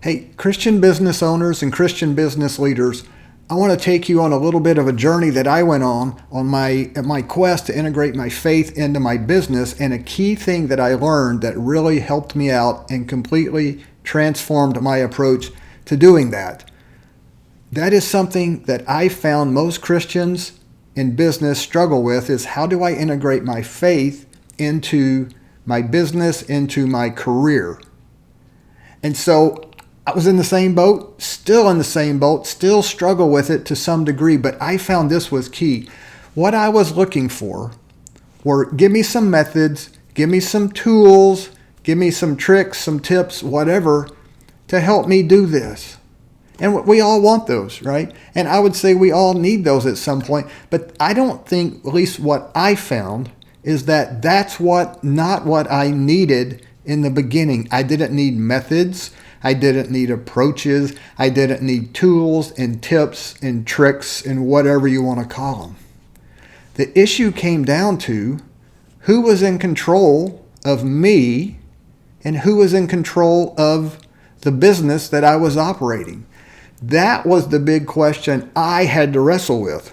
Hey, Christian business owners and Christian business leaders, I want to take you on a little bit of a journey that I went on my quest to integrate my faith into my business, and a key thing that I learned that really helped me out and completely transformed my approach to doing that. That is something that I found most Christians in business struggle with, is how do I integrate my faith into my business, into my career? And so I was in the same boat, still in the same boat, still struggle with it to some degree, but I found this was key. What I was looking for were, give me some methods, give me some tools, give me some tricks, some tips, whatever, to help me do this. And we all want those, right? And I would say we all need those at some point, but I don't think, at least what I found, is that that's not what I needed in the beginning. I didn't need methods. I didn't need approaches. I didn't need tools and tips and tricks and whatever you want to call them. The issue came down to who was in control of me and who was in control of the business that I was operating. That was the big question I had to wrestle with.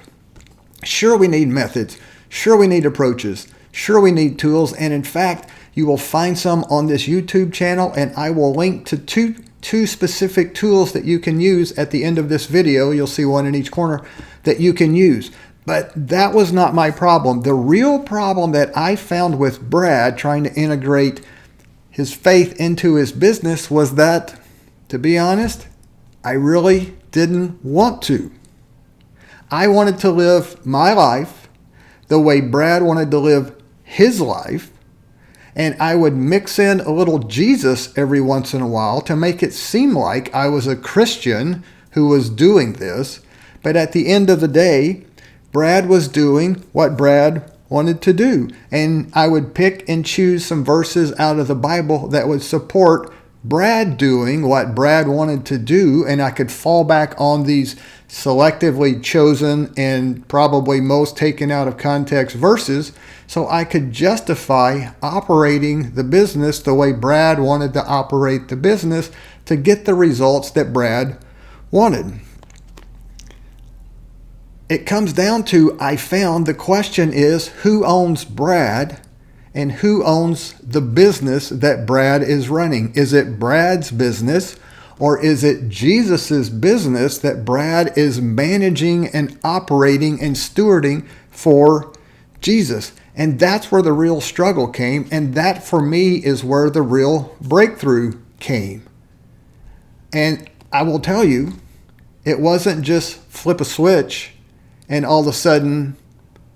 Sure, we need methods. Sure, we need approaches. Sure, we need tools. And in fact, you will find some on this YouTube channel, and I will link to two specific tools that you can use at the end of this video. You'll see one in each corner that you can use. But that was not my problem. The real problem that I found with Brad trying to integrate his faith into his business was that, to be honest, I really didn't want to. I wanted to live my life the way Brad wanted to live his life, and I would mix in a little Jesus every once in a while to make it seem like I was a Christian who was doing this. But at the end of the day, Brad was doing what Brad wanted to do. And I would pick and choose some verses out of the Bible that would support Brad doing what Brad wanted to do, and I could fall back on these selectively chosen and probably most taken out of context verses so I could justify operating the business the way Brad wanted to operate the business to get the results that Brad wanted. It comes down to, I found the question is, who owns Brad? And who owns the business that Brad is running? Is it Brad's business, or is it Jesus's business that Brad is managing and operating and stewarding for Jesus? And that's where the real struggle came. And that, for me, is where the real breakthrough came. And I will tell you, it wasn't just flip a switch and all of a sudden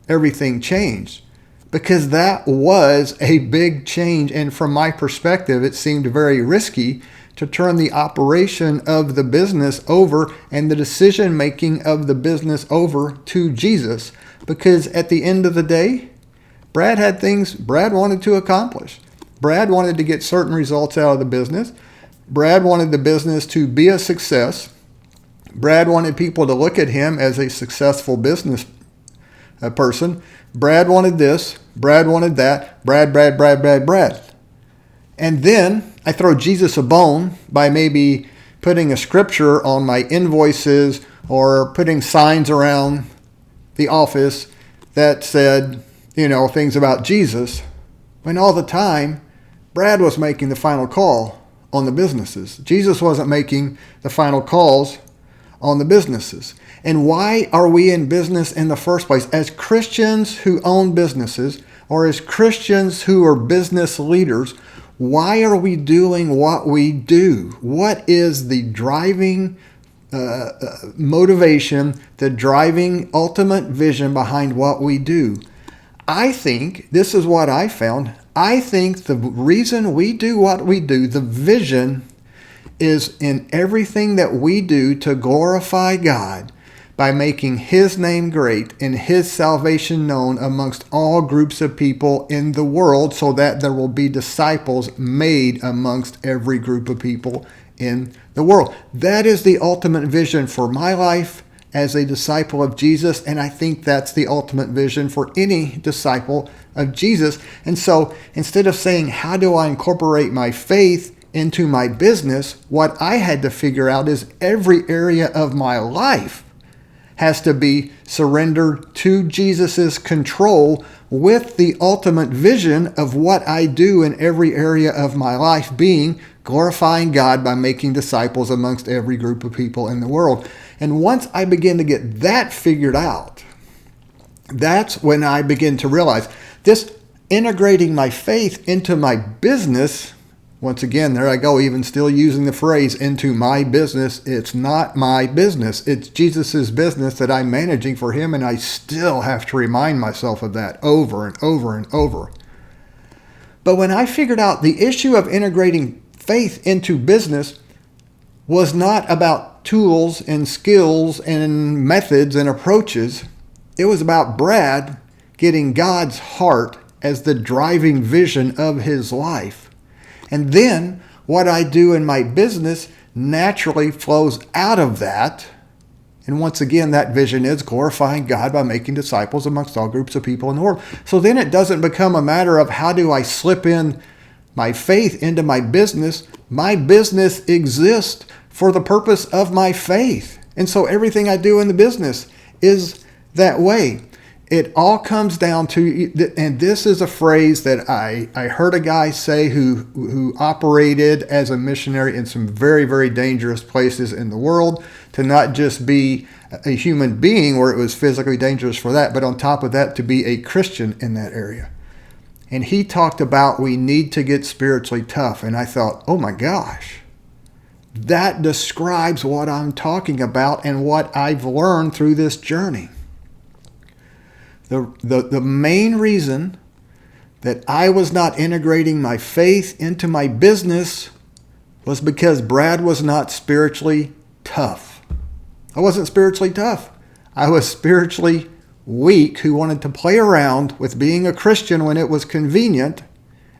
everything changed. Because that was a big change, and from my perspective, it seemed very risky to turn the operation of the business over and the decision-making of the business over to Jesus. Because at the end of the day, Brad had things Brad wanted to accomplish. Brad wanted to get certain results out of the business. Brad wanted the business to be a success. Brad wanted people to look at him as a successful business person. Brad wanted this, Brad wanted that, Brad. And then I throw Jesus a bone by maybe putting a scripture on my invoices or putting signs around the office that said, things about Jesus, when all the time Brad was making the final call on the businesses. Jesus wasn't making the final calls on the businesses. And why are we in business in the first place? As Christians who own businesses, or as Christians who are business leaders, why are we doing what we do? What is the driving motivation, the driving ultimate vision behind what we do? I think, this is what I found, I think the reason we do what we do, the vision, is in everything that we do to glorify God by making His name great and His salvation known amongst all groups of people in the world, so that there will be disciples made amongst every group of people in the world. That is the ultimate vision for my life as a disciple of Jesus, and I think that's the ultimate vision for any disciple of Jesus. And so instead of saying, how do I incorporate my faith into my business, what I had to figure out is every area of my life has to be surrendered to Jesus' control, with the ultimate vision of what I do in every area of my life being glorifying God by making disciples amongst every group of people in the world. And once I begin to get that figured out, that's when I begin to realize this integrating my faith into my business. Once again, there I go, even still using the phrase into my business. It's not my business. It's Jesus's business that I'm managing for him, and I still have to remind myself of that over and over and over. But when I figured out the issue of integrating faith into business was not about tools and skills and methods and approaches, it was about Brad getting God's heart as the driving vision of his life. And then what I do in my business naturally flows out of that. And once again, that vision is glorifying God by making disciples amongst all groups of people in the world. So then it doesn't become a matter of how do I slip in my faith into my business. My business exists for the purpose of my faith. And so everything I do in the business is that way. It all comes down to, and this is a phrase that I heard a guy say who operated as a missionary in some very, very dangerous places in the world, to not just be a human being where it was physically dangerous for that, but on top of that, to be a Christian in that area. And he talked about we need to get spiritually tough. And I thought, oh my gosh, that describes what I'm talking about and what I've learned through this journey. The main reason that I was not integrating my faith into my business was because Brad was not spiritually tough. I wasn't spiritually tough. I was spiritually weak who wanted to play around with being a Christian when it was convenient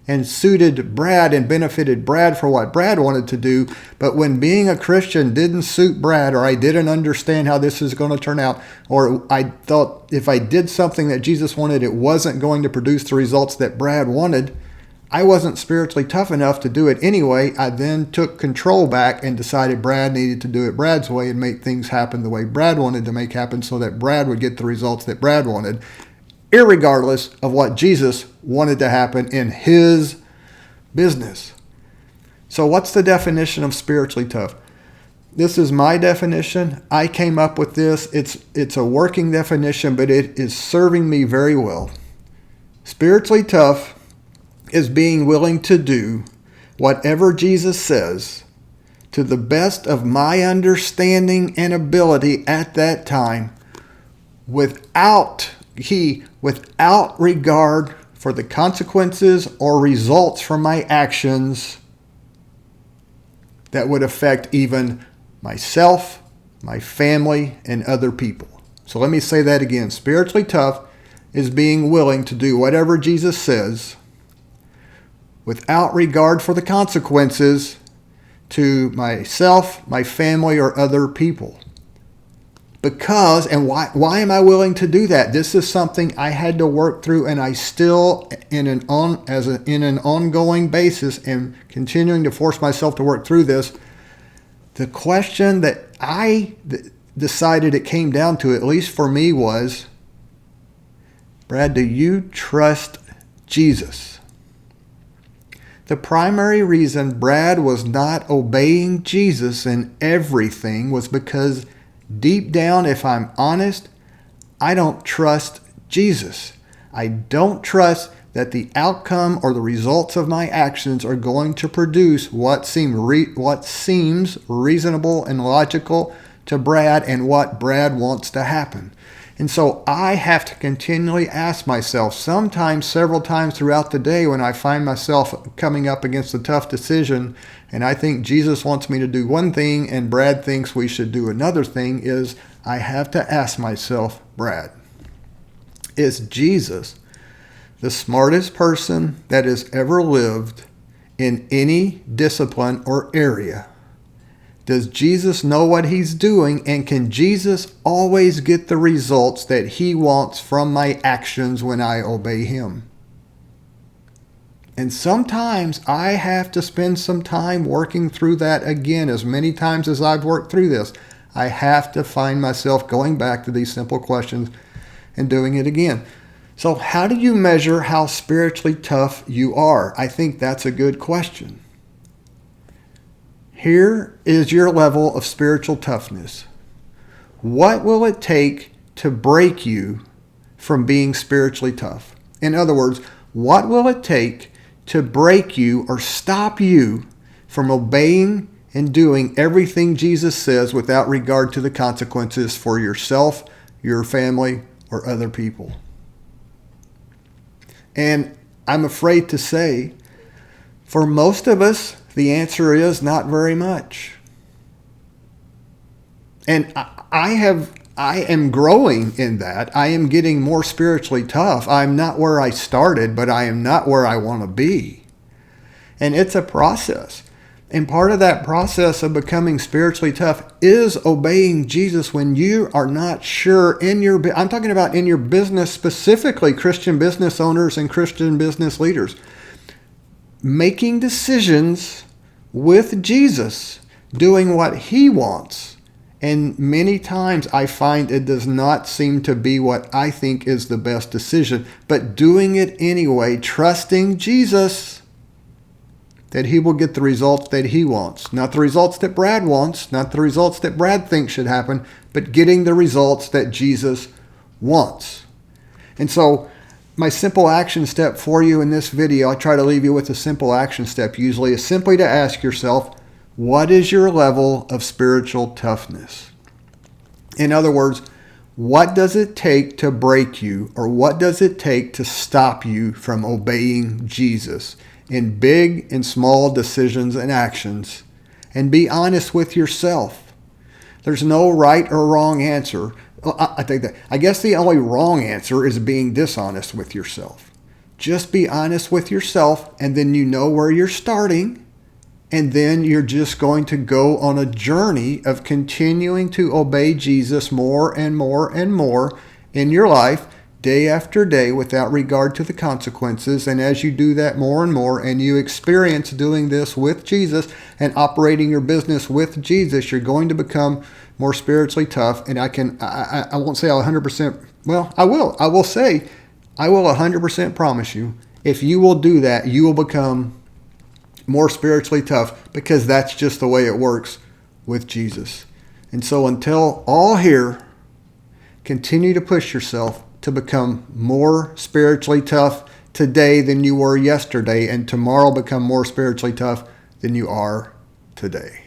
and suited Brad and benefited Brad for what Brad wanted to do. But when being a Christian didn't suit Brad, or I didn't understand how this is going to turn out, or I thought if I did something that Jesus wanted, it wasn't going to produce the results that Brad wanted, I wasn't spiritually tough enough to do it anyway. I then took control back and decided Brad needed to do it Brad's way and make things happen the way Brad wanted to make happen so that Brad would get the results that Brad wanted, irregardless of what Jesus wanted to happen in his business. So what's the definition of spiritually tough? This is my definition. I came up with this. It's a working definition, but it is serving me very well. Spiritually tough is being willing to do whatever Jesus says to the best of my understanding and ability at that time, without regard for the consequences or results from my actions that would affect even myself, my family, and other people. So let me say that again. Spiritually tough is being willing to do whatever Jesus says without regard for the consequences to myself, my family, or other people. Because, and why am I willing to do that? This is something I had to work through, and I still, in an ongoing basis, am continuing to force myself to work through this. The question that I decided it came down to, at least for me, was, Brad, do you trust Jesus? The primary reason Brad was not obeying Jesus in everything was because deep down, if I'm honest, I don't trust Jesus. I don't trust that the outcome or the results of my actions are going to produce what seems reasonable and logical to Brad and what Brad wants to happen. And so I have to continually ask myself, sometimes several times throughout the day, when I find myself coming up against a tough decision and I think Jesus wants me to do one thing and Brad thinks we should do another thing, is I have to ask myself, Brad, is Jesus the smartest person that has ever lived in any discipline or area? Does Jesus know what he's doing, and can Jesus always get the results that he wants from my actions when I obey him? And sometimes I have to spend some time working through that again. As many times as I've worked through this, I have to find myself going back to these simple questions and doing it again. So how do you measure how spiritually tough you are? I think that's a good question. Here is your level of spiritual toughness. What will it take to break you from being spiritually tough? In other words, what will it take to break you or stop you from obeying and doing everything Jesus says without regard to the consequences for yourself, your family, or other people? And I'm afraid to say, for most of us, the answer is not very much. And I am growing in that. I am getting more spiritually tough. I'm not where I started, but I am not where I want to be. And it's a process. And part of that process of becoming spiritually tough is obeying Jesus when you are not sure I'm talking about in your business, specifically Christian business owners and Christian business leaders. Making decisions with Jesus, doing what he wants. And many times I find it does not seem to be what I think is the best decision, but doing it anyway, trusting Jesus that he will get the results that he wants. Not the results that Brad wants, not the results that Brad thinks should happen, but getting the results that Jesus wants. And so my simple action step for you in this video, I try to leave you with a simple action step usually, is simply to ask yourself, what is your level of spiritual toughness? In other words, what does it take to break you, or what does it take to stop you from obeying Jesus in big and small decisions and actions? And be honest with yourself. There's no right or wrong answer. I guess the only wrong answer is being dishonest with yourself. Just be honest with yourself, and then you know where you're starting. And then you're just going to go on a journey of continuing to obey Jesus more and more and more in your life, day after day, without regard to the consequences. And as you do that more and more, and you experience doing this with Jesus and operating your business with Jesus, you're going to become more spiritually tough. And I won't say 100%. Well, I will. I will say, I will 100% promise you, if you will do that, you will become more spiritually tough, because that's just the way it works with Jesus. And so until all here, continue to push yourself to become more spiritually tough today than you were yesterday, and tomorrow become more spiritually tough than you are today.